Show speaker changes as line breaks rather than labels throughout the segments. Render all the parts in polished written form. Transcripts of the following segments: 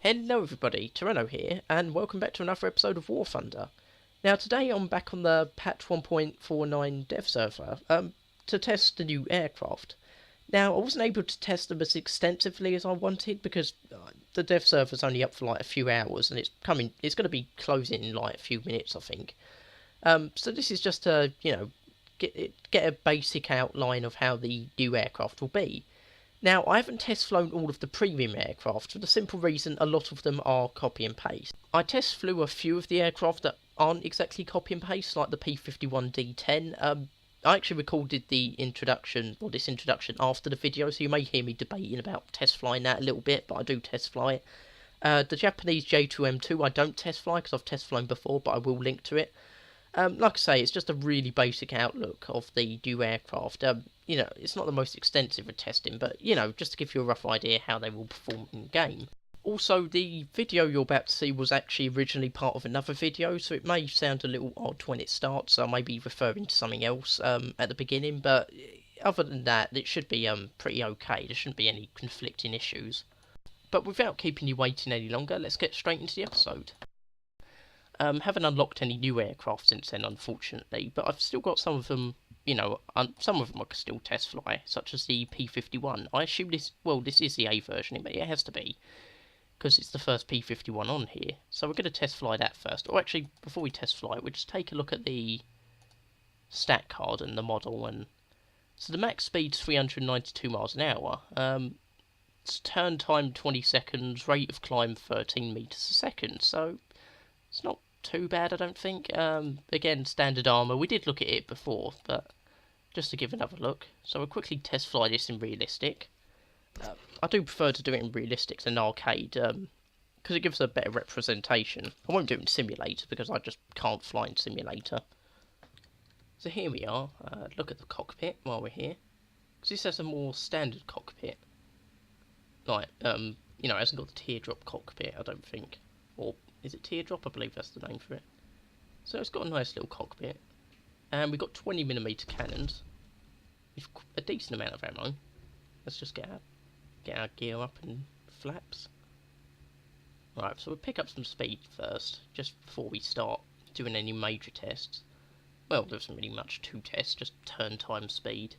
Hello everybody, Tyranno here, and welcome back to another episode of War Thunder. Now today I'm back on the patch 1.49 dev server to test the new aircraft. Now I wasn't able to test them as extensively as I wanted because the dev server's only up for like a few hours and it's going to be closing in like a few minutes I think. So this is just to, get a basic outline of how the new aircraft will be. Now, I haven't test flown all of the premium aircraft for the simple reason a lot of them are copy and paste. I test flew a few of the aircraft that aren't exactly copy and paste, like the P-51D-10. I actually recorded the introduction, or this introduction, after the video, so you may hear me debating about test flying that a little bit, but I do test fly it. The Japanese J2M2 I don't test fly because I've test flown before, but I will link to it. Like I say, it's just a really basic outlook of the new aircraft. It's not the most extensive of testing, but, just to give you a rough idea how they will perform in game. Also, the video you're about to see was actually originally part of another video, so it may sound a little odd when it starts, so I may be referring to something else at the beginning, but other than that, it should be pretty okay. There shouldn't be any conflicting issues. But without keeping you waiting any longer, let's get straight into the episode. Haven't unlocked any new aircraft since then, unfortunately, but I've still got some of them, some of them I can still test fly, such as the P-51. I assume this is the A version, but it has to be, because it's the first P-51 on here. So we're going to test fly that first. Or actually, before we test fly it, we'll just take a look at the stat card and the model. And so the max speed's 392 miles an hour. Turn time 20 seconds, rate of climb 13 meters a second. So it's not too bad, I don't think. Again, standard armour. We did look at it before, but just to give another look. So we'll quickly test fly this in realistic. I do prefer to do it in realistic than arcade, because it gives a better representation. I won't do it in simulator, because I just can't fly in simulator. So here we are. Look at the cockpit while we're here. Because this has a more standard cockpit. Like, it hasn't got the teardrop cockpit, I don't think. Or is it teardrop? I believe that's the name for it. So it's got a nice little cockpit. And we've got 20mm cannons. With a decent amount of ammo. Let's just get our gear up and flaps. Right, so we'll pick up some speed first, just before we start doing any major tests. Well, there isn't really much to test, just turn time speed.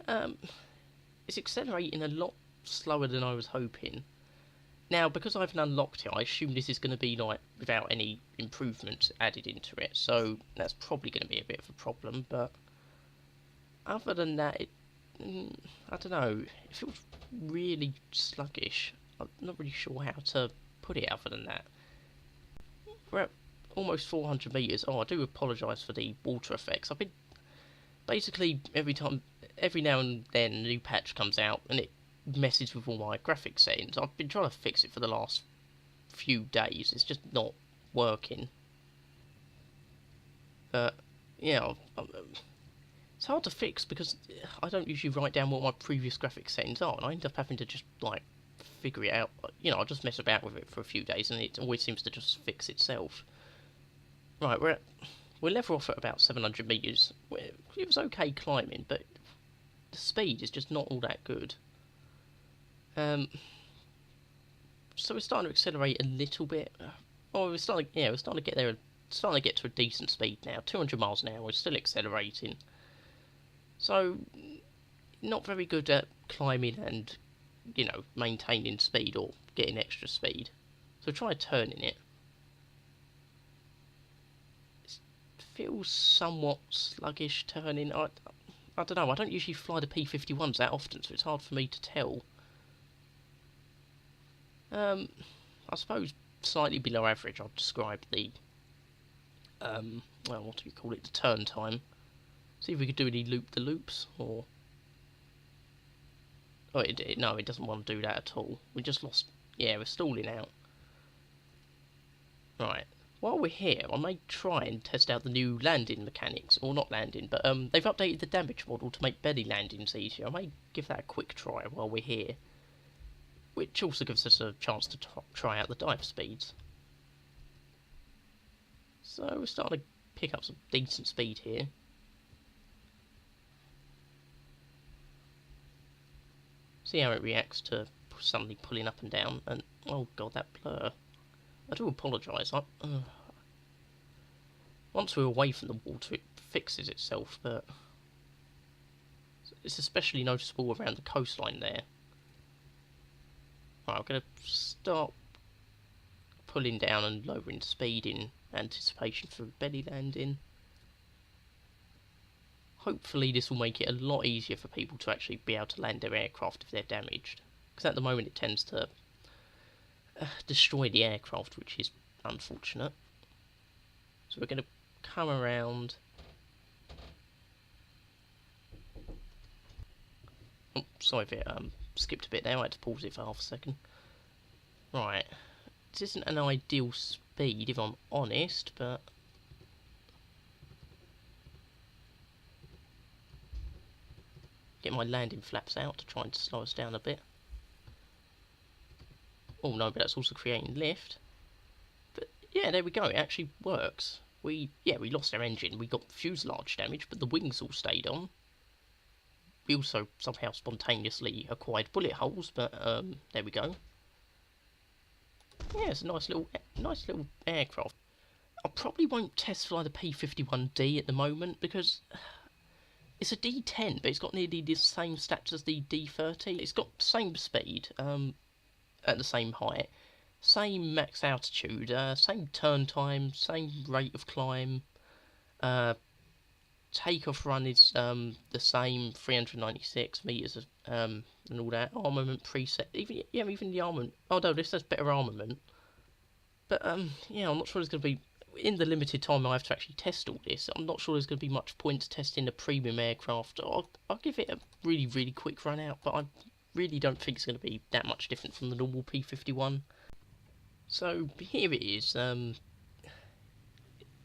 It's accelerating a lot slower than I was hoping. Now, because I haven't unlocked it, I assume this is going to be like without any improvements added into it, so that's probably going to be a bit of a problem, but other than that, I don't know, it feels really sluggish. I'm not really sure how to put it other than that. We're at almost 400 metres. Oh, I do apologise for the water effects. I've been basically every now and then a new patch comes out and it messes with all my graphics settings. I've been trying to fix it for the last few days. It's just not working. But yeah, it's hard to fix because I don't usually write down what my previous graphics settings are, and I end up having to just like figure it out. I just mess about with it for a few days, and it always seems to just fix itself. Right, we're level off at about 700 meters. It was okay climbing, but the speed is just not all that good. So we're starting to accelerate a little bit. Oh, we're starting to get there. Starting to get to a decent speed now. 200 miles an hour. We're still accelerating. So, not very good at climbing and, maintaining speed or getting extra speed. So try turning it. It feels somewhat sluggish turning. I don't know. I don't usually fly the P-51s that often, so it's hard for me to tell. I suppose slightly below average I'd describe the, what do we call it, the turn time. See if we could do any loop-the-loops, or... Oh, no, it doesn't want to do that at all. We just lost... Yeah, we're stalling out. Right. While we're here, I may try and test out the new landing mechanics. Or not landing, but they've updated the damage model to make belly landings easier. I may give that a quick try while we're here. Which also gives us a chance to try out the dive speeds. So we're starting to pick up some decent speed here. See how it reacts to suddenly pulling up and down, and Oh god, that blur. I do apologise. Once we're away from the water, it fixes itself, but it's especially noticeable around the coastline there. Right, I'm going to start pulling down and lowering speed in anticipation for a belly landing. Hopefully this will make it a lot easier for people to actually be able to land their aircraft if they're damaged. Because at the moment it tends to destroy the aircraft, which is unfortunate. So we're going to come around. Oh, sorry if it skipped a bit there, I had to pause it for half a second. Right, this isn't an ideal speed if I'm honest, but get my landing flaps out to try and slow us down a bit. Oh no, but that's also creating lift. But yeah, there we go, it actually works. We lost our engine, we got fuselage damage, but the wings all stayed on. We also somehow spontaneously acquired bullet holes, but there we go. Yeah, it's a nice little aircraft. I probably won't test fly the P-51D at the moment because it's a D10, but it's got nearly the same stats as the D30. It's got the same speed, at the same height, same max altitude, same turn time, same rate of climb. Takeoff run is the same, 396 meters, and all that. Armament preset, even the armament. Oh no, this has better armament. But yeah, I'm not sure there's going to be, in the limited time I have to actually test all this, I'm not sure there's going to be much point to testing a premium aircraft. I'll give it a really quick run out, but I really don't think it's going to be that much different from the normal P-51. So here it is.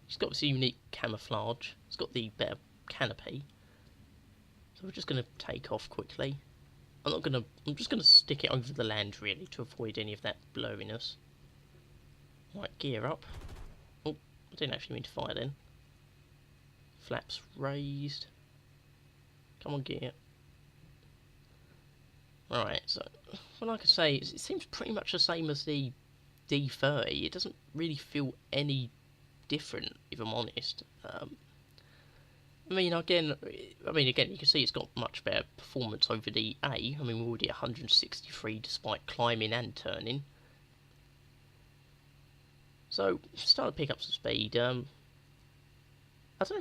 It's got this unique camouflage. It's got the better canopy. So we're just going to take off quickly. I'm just going to stick it over the land really to avoid any of that blurriness. Right, gear up. Oh, I didn't actually mean to fire then. Flaps raised. Come on, gear. Right, so, well, like I say, it seems pretty much the same as the D30. It doesn't really feel any different, if I'm honest. I mean, again, you can see it's got much better performance over the A. I mean, we're already at 163 despite climbing and turning. So, start to pick up some speed. I don't know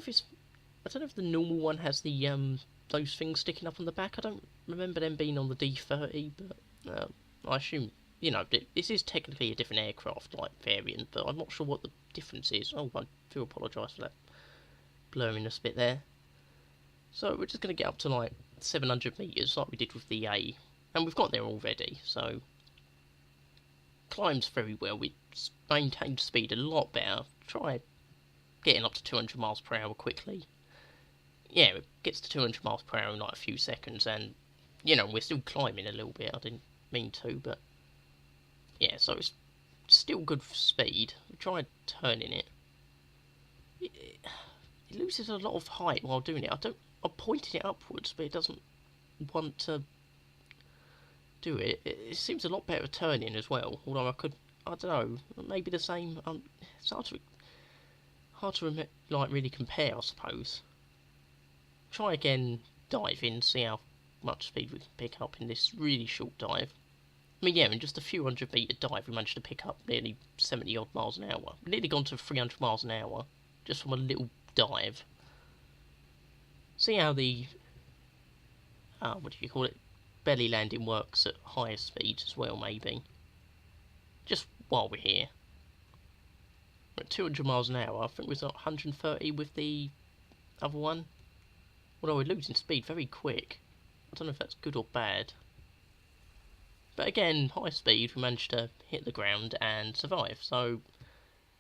if the normal one has the those things sticking up on the back. I don't remember them being on the D30, but I assume, you know, this is technically a different aircraft like variant, but I'm not sure what the difference is. Oh, I do apologise for that blurriness bit there. So we're just going to get up to like 700 metres like we did with the A, and we've got there already, so climbs very well. We maintained speed a lot better. Try getting up to 200 miles per hour quickly. Yeah, it gets to 200 miles per hour in like a few seconds, and you know, we're still climbing a little bit. I didn't mean to, but yeah, so it's still good for speed. We tried turning it. It loses a lot of height while doing it. I'm pointing it upwards, but it doesn't want to do it. It seems a lot better turning as well. Although I don't know, maybe the same. It's hard to like really compare, I suppose. Try again, diving, see how much speed we can pick up in this really short dive. I mean, yeah, in just a few 100-metre dive, we managed to pick up nearly 70 odd miles an hour. We've nearly gone to 300 miles an hour just from a little dive. See how the what do you call it? Belly landing works at higher speeds as well, maybe. Just while we're here. We're at 200 miles an hour. I think we're at 130 with the other one. Although we're losing speed very quick. I don't know if that's good or bad. But again, high speed, we managed to hit the ground and survive. So,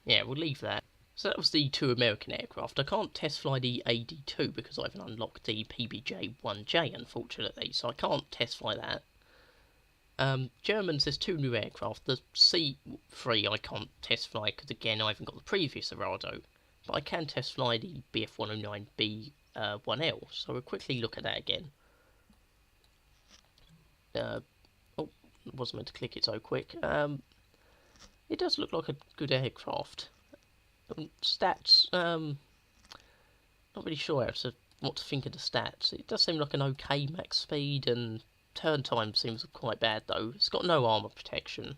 yeah, we'll leave that. So that was the two American aircraft. I can't test fly the AD2 because I haven't unlocked the PBJ-1J, unfortunately. So I can't test fly that. Germans, there's two new aircraft. The C3 I can't test fly because, again, I haven't got the previous Arado. But I can test fly the Bf109B 1L, so we'll quickly look at that again. Oh, wasn't meant to click it so quick. It does look like a good aircraft. Stats, not really sure what to think of the stats. It does seem like an okay max speed, and turn time seems quite bad though. It's got no armour protection.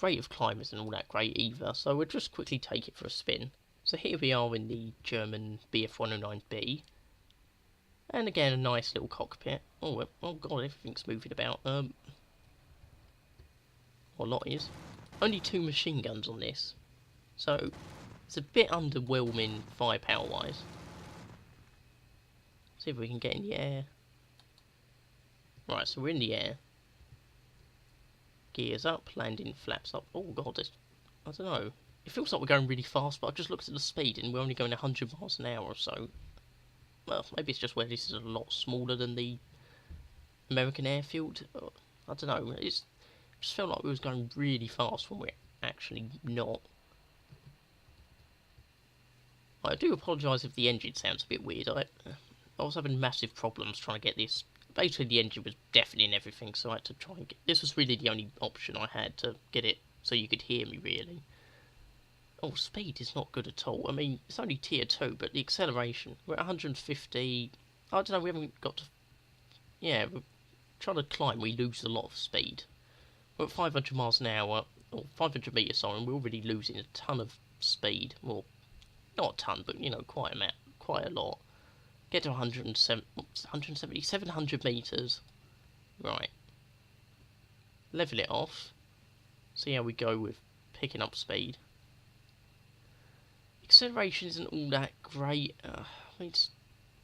Rate of climb isn't all that great either, so we'll just quickly take it for a spin. So here we are in the German Bf-109B. And again, a nice little cockpit. Oh god, everything's moving about. Well, a lot is. Only 2 machine guns on this. So, it's a bit underwhelming firepower-wise. See if we can get in the air. Right, so we're in the air. Gears up, landing flaps up. Oh god, I don't know. It feels like we're going really fast, but I've just looked at the speed and we're only going 100 miles an hour or so. Well, maybe it's just where this is a lot smaller than the American airfield. I don't know. It just felt like we was going really fast when we're actually not. I do apologise if the engine sounds a bit weird. I was having massive problems trying to get this. Basically, the engine was deafening everything, so I had to try and get. This was really the only option I had to get it so you could hear me, really. Oh, speed is not good at all. I mean, it's only tier 2, but the acceleration. We're at 150. I don't know, we haven't got to. Yeah, we're trying to climb, we lose a lot of speed. We're at 500 miles an hour, or 500 metres, sorry, and we're already losing a ton of speed. Well, not a ton, but, you know, quite a lot. Get to 170, 700 metres. Right. Level it off. See how we go with picking up speed. Acceleration isn't all that great. I mean,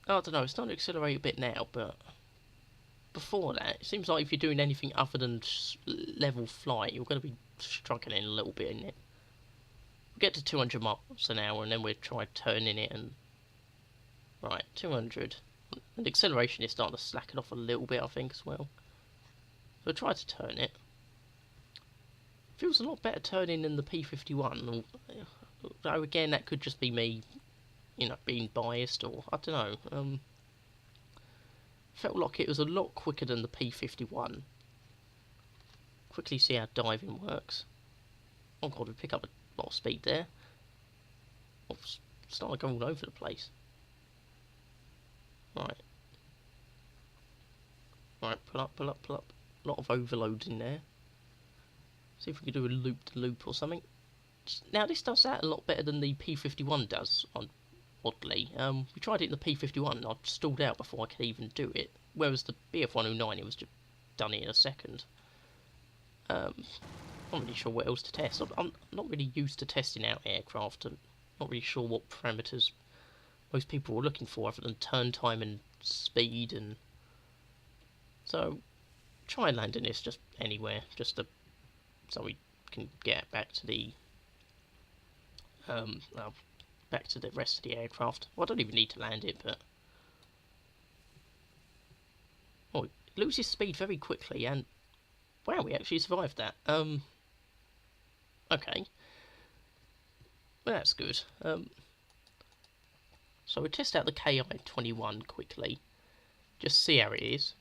I don't know, it's starting to accelerate a bit now, but before that, it seems like if you're doing anything other than level flight, you're going to be struggling a little bit in it. We'll get to 200 miles an hour and then we'll try turning it and... Right, 200. And acceleration is starting to slacken off a little bit, I think, as well. So we'll try to turn it. Feels a lot better turning than the P-51. Though again, that could just be me, you know, being biased, or I don't know. Felt like it was a lot quicker than the P-51. Quickly see how diving works. Oh god, we pick up a lot of speed there. Oh, starting to go all over the place. Right. Right, pull up, pull up, pull up. A lot of overloads in there. See if we can do a loop-to-loop or something. Now, this does that a lot better than the P-51 does, oddly. We tried it in the P-51 and I stalled out before I could even do it. Whereas the Bf-109, it was just done it in a second. I'm not really sure what else to test. I'm not really used to testing out aircraft, and not really sure what parameters most people are looking for other than turn time and speed, and so try landing this just anywhere, just so we can get back to the rest of the aircraft. Well, I don't even need to land it, but oh, it loses speed very quickly, and wow, we actually survived that. Okay, well, that's good. So we'll test out the Ki-21 quickly, just see how it is.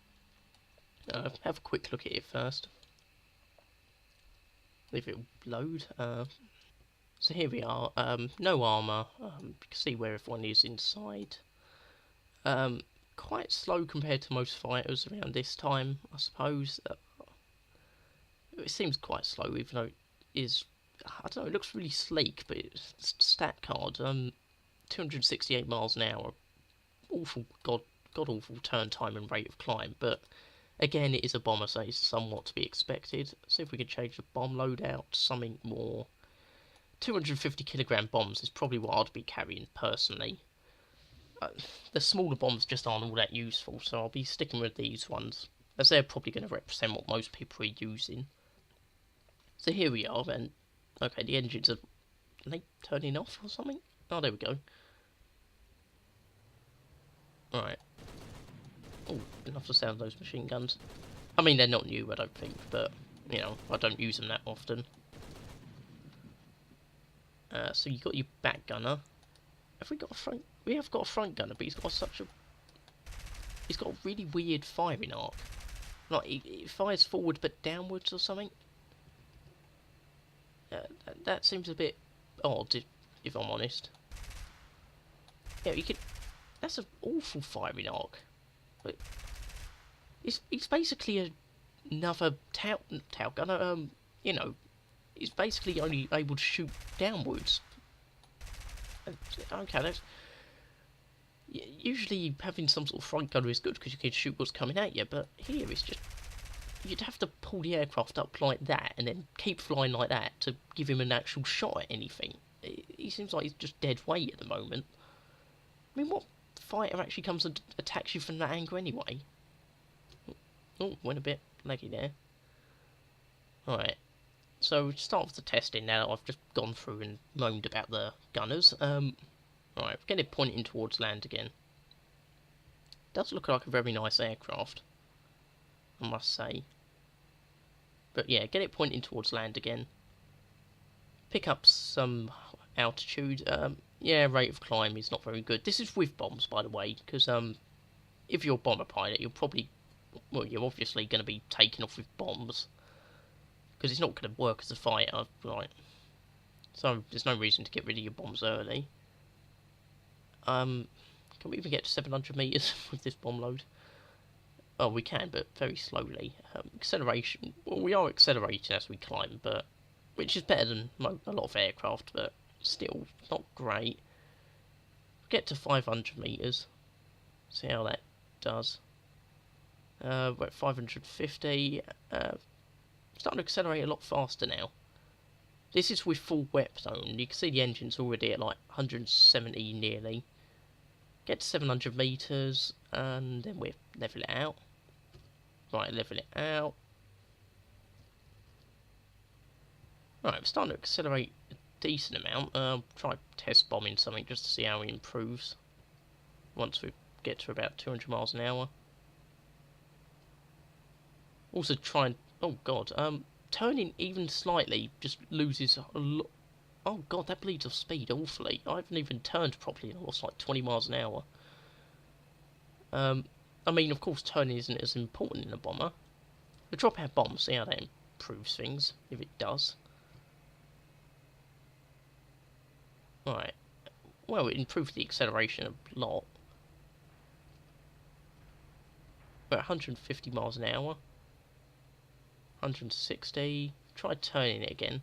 Have a quick look at it first. If it'll load. So here we are. No armour. You can see where everyone is inside. Quite slow compared to most fighters around this time, I suppose. It seems quite slow, even though it is. I don't know. It looks really sleek, but it's stat card. 268 miles an hour. Awful, god awful turn time and rate of climb, but again, it is a bomber, so it's somewhat to be expected. See if we can change the bomb loadout to something more. 250 kilogram bombs is probably what I'd be carrying personally. The smaller bombs just aren't all that useful, so I'll be sticking with these ones, as they're probably going to represent what most people are using. So here we are, and okay, the engines are they turning off or something? Oh, there we go. Alright. Oh, enough to sound those machine guns. I mean, they're not new, I don't think, but, you know, I don't use them that often. So you got your back gunner. Have we got a front? We have got a front gunner, but he's got a really weird firing arc. Like, it fires forward but downwards or something. That seems a bit odd, if I'm honest. Yeah, you could. That's an awful firing arc. But it's basically another tail gunner. You know, it's basically only able to shoot downwards. Okay, that's usually having some sort of front gunner is good because you can shoot what's coming at you. But here it's just you'd have to pull the aircraft up like that and then keep flying like that to give him an actual shot at anything. He seems like he's just dead weight at the moment. I mean, what fighter actually comes and attacks you from that angle anyway? Oh, went a bit leggy there. Alright, so we start with the testing now that I've just gone through and moaned about the gunners. Alright, we're getting it pointing towards land again. Does look like a very nice aircraft, I must say. But yeah, get it pointing towards land again. Pick up some altitude. Yeah, rate of climb is not very good. This is with bombs, by the way, because if you're a bomber pilot, you're probably, well, you're obviously going to be taken off with bombs, because it's not going to work as a fighter, right? So there's no reason to get rid of your bombs early. Can we even get to 700 meters with this bomb load? Oh, we can, but very slowly. Acceleration, well, we are accelerating as we climb, but which is better than a lot of aircraft, but still not great. Get to 500 meters. See how that does. We're at 550. Starting to accelerate a lot faster now. This is with full wep zone. You can see the engine's already at like 170 nearly. Get to 700 meters, and then we level it out. Right, level it out. Right, we're starting to accelerate a decent amount. Try test bombing something just to see how it improves once we get to about 200 miles an hour. Also try and, oh god, turning even slightly just loses a lot. Oh god, that bleeds off speed awfully. I haven't even turned properly and I lost like 20 miles an hour. I mean, of course, turning isn't as important in a bomber. We'll drop our bomb, see how that improves things, if it does. Right. Well, it improved the acceleration a lot. We're at 150 miles an hour. 160. Try turning it again.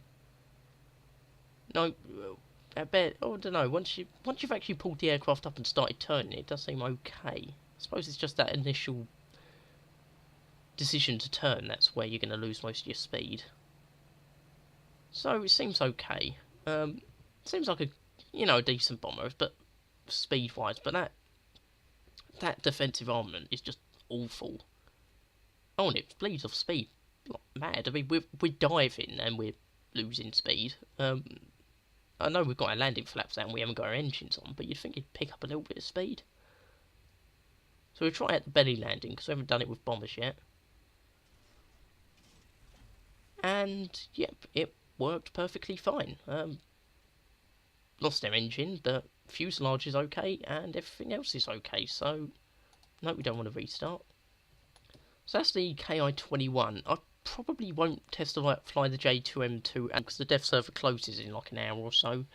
No, I bet. Oh, I don't know. Once you've actually pulled the aircraft up and started turning it, it does seem okay. I suppose it's just that initial decision to turn that's where you're going to lose most of your speed. So it seems okay. Seems like a decent bomber, but speed-wise. But that defensive armament is just awful. Oh, and it bleeds off speed like mad. I mean, we're diving and we're losing speed. I know we've got our landing flaps out and we haven't got our engines on, but you'd think it'd pick up a little bit of speed. So we'll try out the belly landing, because we haven't done it with bombers yet. And, yep, it worked perfectly fine. Lost our engine, but fuselage is okay, and everything else is okay, so no, we don't want to restart. So that's the Ki-21. I probably won't fly the J2M2 because the dev server closes in like an hour or so.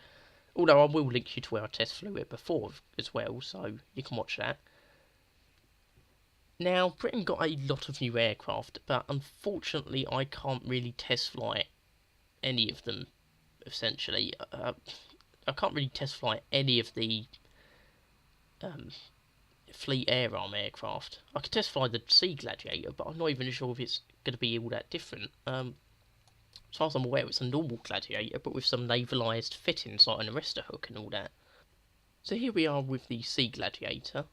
Although I will link you to where I test flew it before as well, so you can watch that. Now, Britain got a lot of new aircraft, but unfortunately I can't really test fly any of them, essentially. I can't really test fly any of the Fleet Air Arm aircraft. I could test fly the Sea Gladiator, but I'm not even sure if it's going to be all that different. As far as I'm aware, it's a normal Gladiator, but with some navalised fittings like an arrestor hook and all that. So here we are with the Sea Gladiator.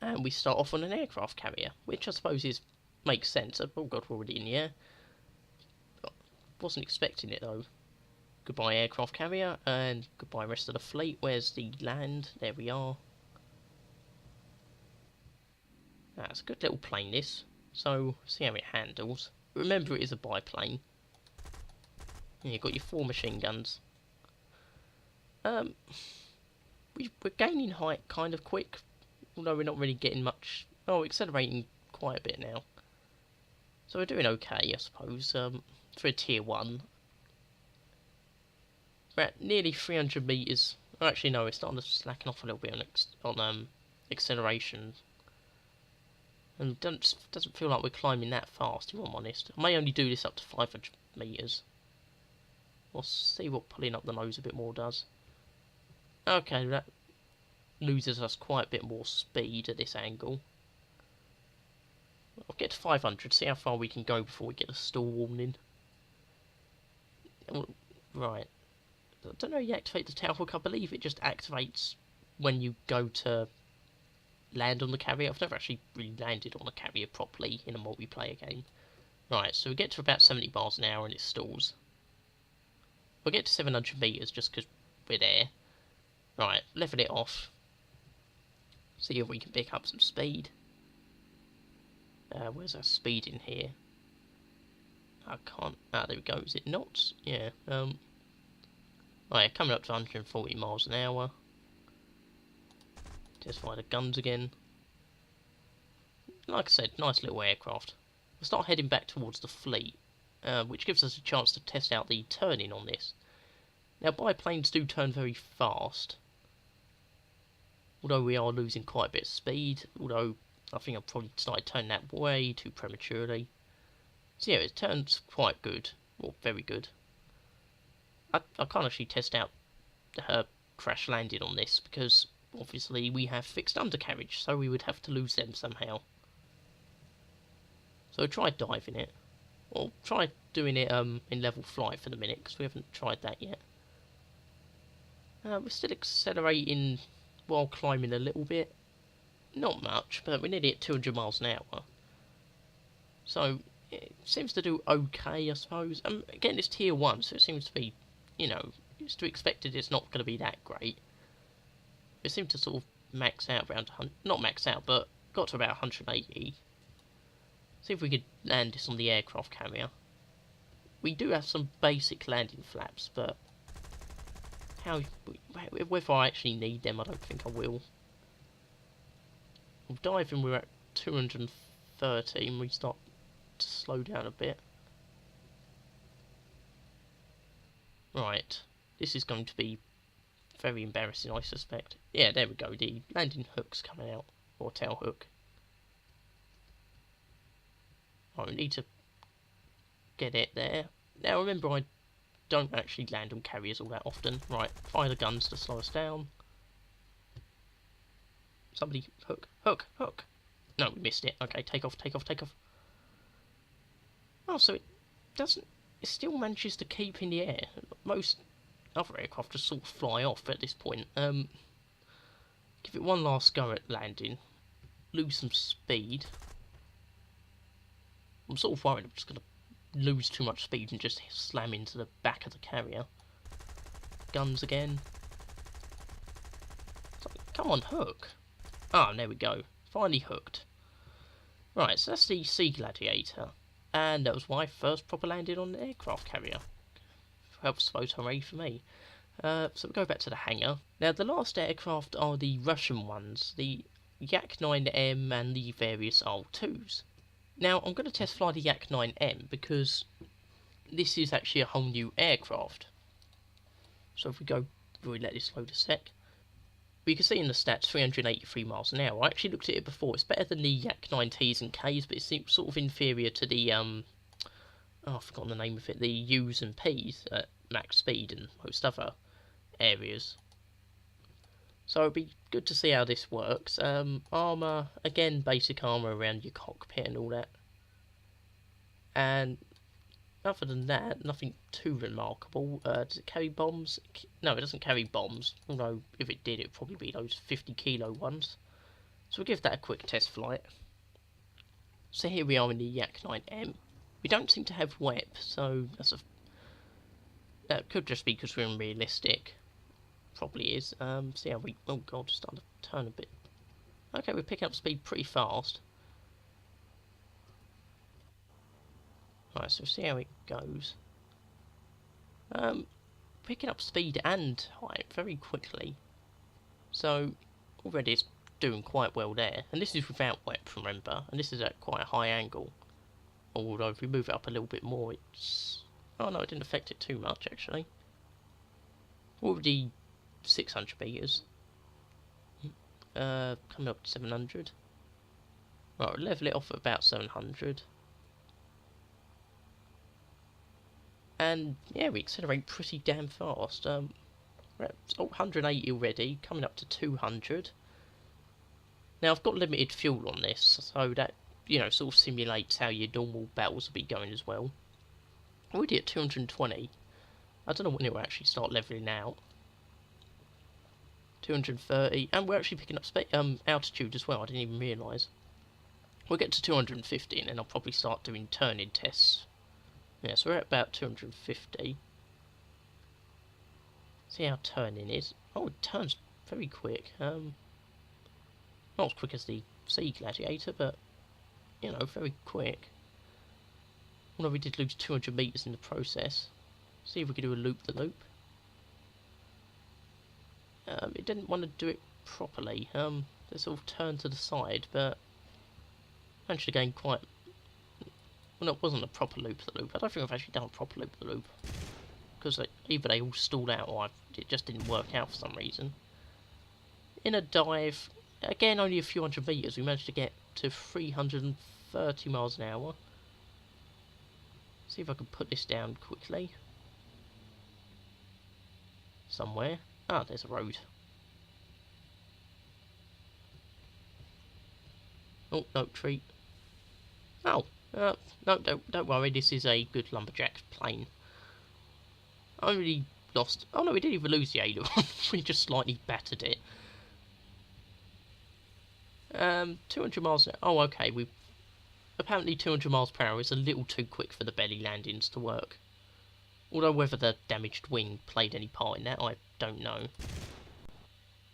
And we start off on an aircraft carrier, which I suppose makes sense. Oh god, we're already in the air. Wasn't expecting it though. Goodbye aircraft carrier, and goodbye rest of the fleet. Where's the land? There we are. That's a good little plane this. So, see how it handles. Remember it is a biplane. And you've got your 4 machine guns. We're gaining height kind of quick. Although we're not really getting much. Oh, accelerating quite a bit now. So we're doing okay, I suppose. For a tier 1. we're at nearly 300 metres. Oh, actually, no, we're starting to slacken off a little bit on acceleration. And doesn't feel like we're climbing that fast, if I'm honest. I may only do this up to 500 metres. We'll see what pulling up the nose a bit more does. Okay, that loses us quite a bit more speed at this angle. I'll get to 500, see how far we can go before we get a stall warning. Right. I don't know how you activate the tail hook. I believe it just activates when you go to land on the carrier. I've never actually really landed on a carrier properly in a multiplayer game. Right, so we get to about 70 miles an hour and it stalls. We'll get to 700 metres just because we're there. Right, level it off. See if we can pick up some speed. Where's our speed in here? I can't... Ah, there we go. Is it knots? Yeah. Right, coming up to 140 miles an hour. Just fire the guns again. Like I said, nice little aircraft. We'll start heading back towards the fleet, which gives us a chance to test out the turning on this. Now, biplanes do turn very fast, although we are losing quite a bit of speed, although I think I've probably started turning that way too prematurely. So yeah, it turns quite good, or very good. I can't actually test out her crash landing on this, because obviously we have fixed undercarriage, so we would have to lose them somehow. So try diving it, or try doing it in level flight for the minute, because we haven't tried that yet. We're still accelerating while climbing a little bit. Not much, but we're nearly at 200 miles an hour. So it seems to do okay, I suppose. Again, it's tier 1, so it seems to be, you know, it's to be expected it's not going to be that great. It seemed to sort of max out around, not max out, but got to about 180. See if we could land this on the aircraft carrier. We do have some basic landing flaps, but whether I actually need them, I don't think I will. With diving, we're at 230, and we start to slow down a bit. Right, this is going to be very embarrassing, I suspect. Yeah, there we go, the landing hook's coming out, or tail hook. Right, we need to get it there. Now remember, I don't actually land on carriers all that often. Right, fire the guns to slow us down. Somebody, hook, hook, hook. No, we missed it. Okay, take off, take off, take off. Oh, so it doesn't, it still manages to keep in the air. Most other aircraft just sort of fly off at this point. Give it one last go at landing. Lose some speed. I'm sort of worried I'm just going to lose too much speed and just slam into the back of the carrier. Guns again. Come on, hook. Ah, there we go. Finally hooked. Right, so that's the Sea Gladiator. And that was my first proper landing on an aircraft carrier. I suppose hooray for me. So we'll go back to the hangar. Now, the last aircraft are the Russian ones, the Yak-9M and the various R2s. Now, I'm going to test fly the Yak-9M because this is actually a whole new aircraft. So if we let this load a sec. We can see in the stats 383 miles an hour. I actually looked at it before. It's better than the Yak-9Ts and Ks, but it's sort of inferior to the, oh, I've forgotten the name of it, the U's and P's at max speed and most other areas. So it'd be good to see how this works. Armour, again, basic armour around your cockpit and all that. And other than that, nothing too remarkable. Does it carry bombs? No, it doesn't carry bombs. Although, if it did, it'd probably be those 50 kilo ones. So we'll give that a quick test flight. So here we are in the Yak-9M. We don't seem to have WEP, so that could just be because we're unrealistic. Probably is. See how we... Oh god, starting to turn a bit. Okay, we're picking up speed pretty fast. Right, so see how it goes. Picking up speed and height very quickly. So, already it's doing quite well there. And this is without WEP, remember. And this is at quite a high angle. Although if we move it up a little bit more, it's... Oh no, it didn't affect it too much, actually. Already 600 metres. Coming up to 700. Right, we'll level it off at about 700. And yeah, we accelerate pretty damn fast. We're at 180 already, coming up to 200. Now I've got limited fuel on this, so that, you know, sort of simulates how your normal battles will be going as well. Already at 220. I don't know when it will actually start leveling out. 230, and we're actually picking up altitude as well. I didn't even realise. We'll get to 250, and then I'll probably start doing turning tests. Yeah, so we're at about 250. See how turning is. Oh, it turns very quick. Not as quick as the Sea Gladiator, but, you know, very quick. Although we did lose 200 metres in the process. See if we can do a loop-the-loop. It didn't want to do it properly. They sort of turned to the side, but managed to gain quite... Well, no, it wasn't a proper loop-the-loop. I don't think I've actually done a proper loop-the-loop. Because either they all stalled out or it just didn't work out for some reason. In a dive, again only a few hundred metres, we managed to get to 330 miles an hour. See if I can put this down quickly. Somewhere. Ah, there's a road. Oh, no, tree. Oh, no, don't worry, this is a good lumberjack plane. I really lost... Oh no, we didn't even lose the aileron. We just slightly battered it. 200 miles... Oh, okay, we... Apparently 200 miles per hour is a little too quick for the belly landings to work. Although whether the damaged wing played any part in that, I don't know.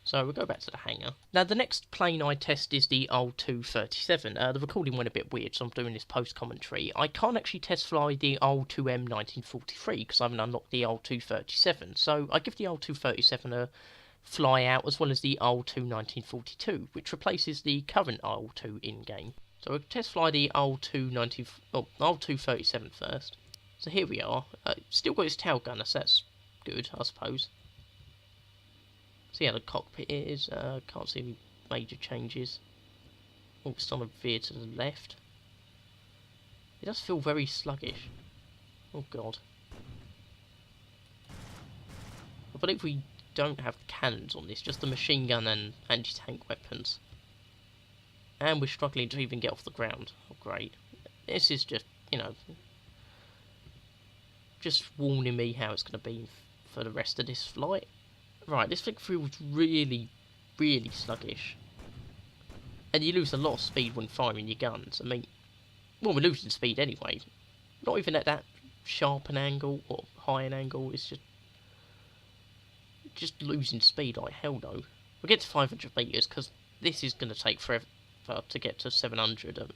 So we'll go back to the hangar. Now the next plane I test is the IL-237. The recording went a bit weird, so I'm doing this post-commentary. I can't actually test fly the IL-2M 1943 because I haven't unlocked the IL-237. So I give the IL-237 a fly out as well as the IL-2 1942, which replaces the current IL-2 in-game. So we'll test fly the IL-237 first. So here we are. Still got its tail gunner, so that's good, I suppose. See how the cockpit is. Can't see any major changes. Oh, it's on a veer to the left. It does feel very sluggish. Oh god. I believe we don't have cannons on this, just the machine gun and anti-tank weapons. And we're struggling to even get off the ground. Oh great. This is just, you know, just warning me how it's going to be for the rest of this flight. Right, this thing feels really, really sluggish. And you lose a lot of speed when firing your guns. I mean, well, we're losing speed anyway. Not even at that sharp an angle or high an angle. It's just losing speed like hell no. We'll get to 500 metres because this is going to take forever to get to 700.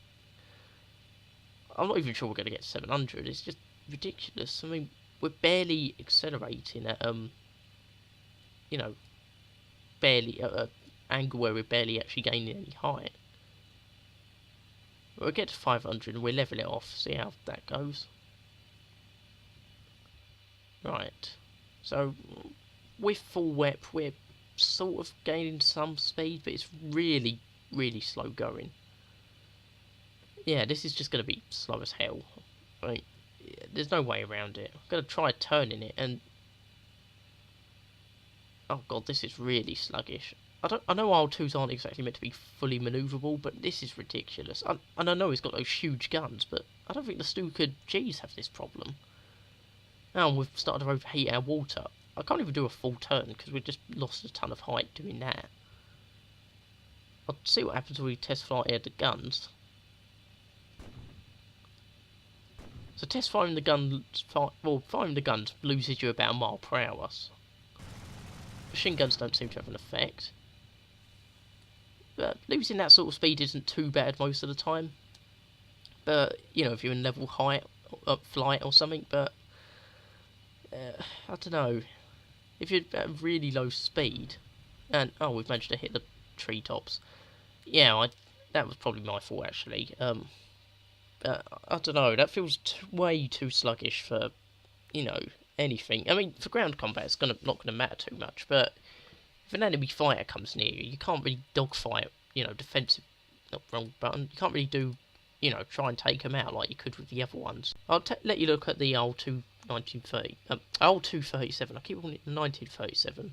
I'm not even sure we're going to get to 700. It's just ridiculous. I mean, we're barely accelerating at you know, barely at an angle where we're barely actually gaining any height. We'll get to 500 and we'll level it off, see how that goes. Right, so with full WEP we're sort of gaining some speed, but it's really, really slow going. Yeah, this is just going to be slow as hell. I mean, there's no way around it. I'm going to try turning it and... Oh god, this is really sluggish. I know IL-2s aren't exactly meant to be fully manoeuvrable, but this is ridiculous. And I know it's got those huge guns, but I don't think the Stuka Gs have this problem. Now we've started to overheat our water. I can't even do a full turn because we've just lost a ton of height doing that. I'll see what happens when we test fly air the guns. So test firing the guns, firing the guns loses you about a mile per hour. So machine guns don't seem to have an effect. But losing that sort of speed isn't too bad most of the time. But, you know, if you're in level height, up flight or something, but... I don't know. If you're at really low speed, and... Oh, we've managed to hit the treetops. Yeah, that was probably my fault, actually. I don't know, that feels way too sluggish for, you know, anything. I mean, for ground combat, it's not gonna matter too much. But if an enemy fighter comes near you, you can't really dogfight. You know, defensive. Not wrong button. You can't really do. You know, try and take them out like you could with the other ones. I'll let you look at the old 237. I keep calling it 1937.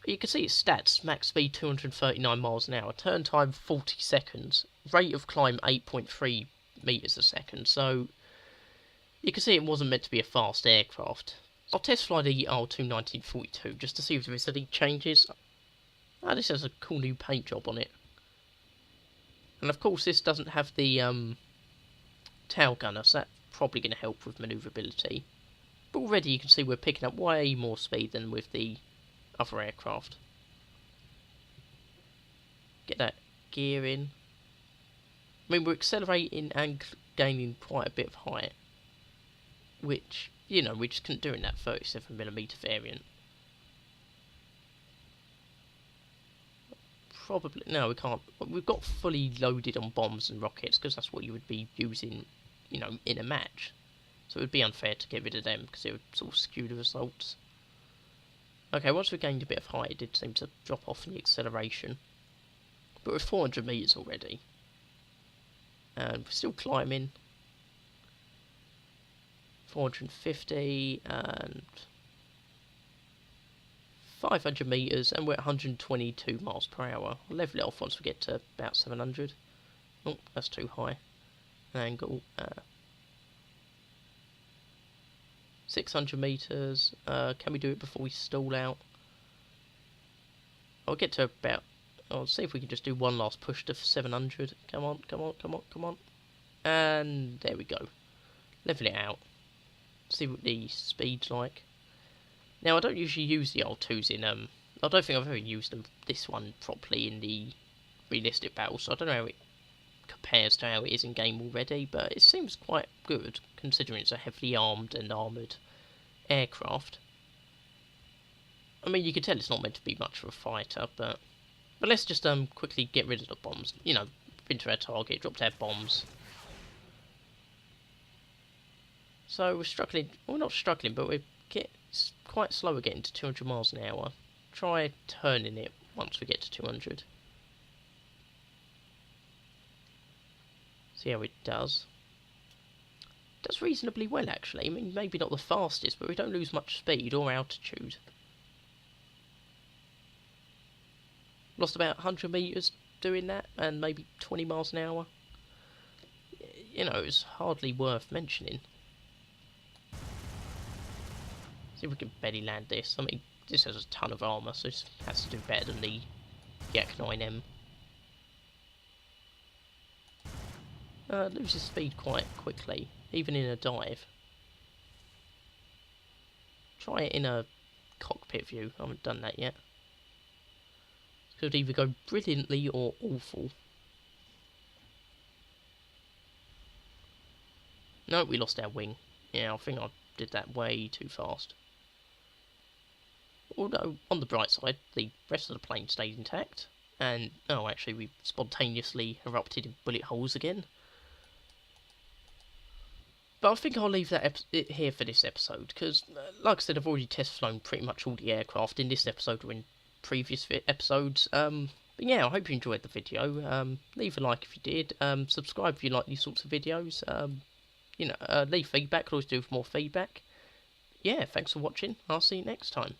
You can see its stats: max speed 239 miles an hour, turn time 40 seconds, rate of climb 8.3 meters a second. So you can see it wasn't meant to be a fast aircraft. I'll test fly the R2 1942 just to see if there's any changes. Ah, this has a cool new paint job on it. And of course this doesn't have the tail gunner, so that's probably going to help with manoeuvrability. But already you can see we're picking up way more speed than with the other aircraft. Get that gear in. I mean, we're accelerating and gaining quite a bit of height, which, you know, we just couldn't do in that 37mm variant. Probably, no, we can't. We've got fully loaded on bombs and rockets, because that's what you would be using, you know, in a match. So it would be unfair to get rid of them, because it would sort of skew the results. Okay, once we gained a bit of height, it did seem to drop off in the acceleration. But we're 400 meters already. And we're still climbing. 450 and 500 meters, and we're at 122 miles per hour. I'll level it off once we get to about 700. Oh, that's too high. Angle. 600 meters. Can we do it before we stall out? I'll get to about. I'll see if we can just do one last push to 700. Come on, come on, come on, come on. And there we go. Level it out. See what the speed's like. Now, I don't usually use the R2s in, I don't think I've ever used this one properly in the realistic battle, so I don't know how it compares to how it is in game already, but it seems quite good, considering it's a heavily armed and armoured aircraft. I mean, you can tell it's not meant to be much of a fighter, but let's just quickly get rid of the bombs. You know, been to our target, dropped our bombs. So we're struggling, well, not struggling, but it's quite slow at getting to 200 miles an hour. Try turning it once we get to 200. See how it does. It does reasonably well, actually. I mean, maybe not the fastest, but we don't lose much speed or altitude. Lost about 100 meters doing that, and maybe 20 miles an hour. You know, it's hardly worth mentioning. See if we can belly land this. I mean, this has a ton of armour, so this has to do better than the Yak 9M. Loses speed quite quickly, even in a dive. Try it in a cockpit view. I haven't done that yet. It could either go brilliantly or awful. No, we lost our wing. Yeah, I think I did that way too fast. Although, on the bright side, the rest of the plane stayed intact. And, oh, actually, we spontaneously erupted in bullet holes again. But I think I'll leave that it here for this episode, because, like I said, I've already test flown pretty much all the aircraft in this episode or in previous episodes. But yeah, I hope you enjoyed the video. Leave a like if you did. Subscribe if you like these sorts of videos. You know, leave feedback. Could always do with more feedback. Yeah, thanks for watching. I'll see you next time.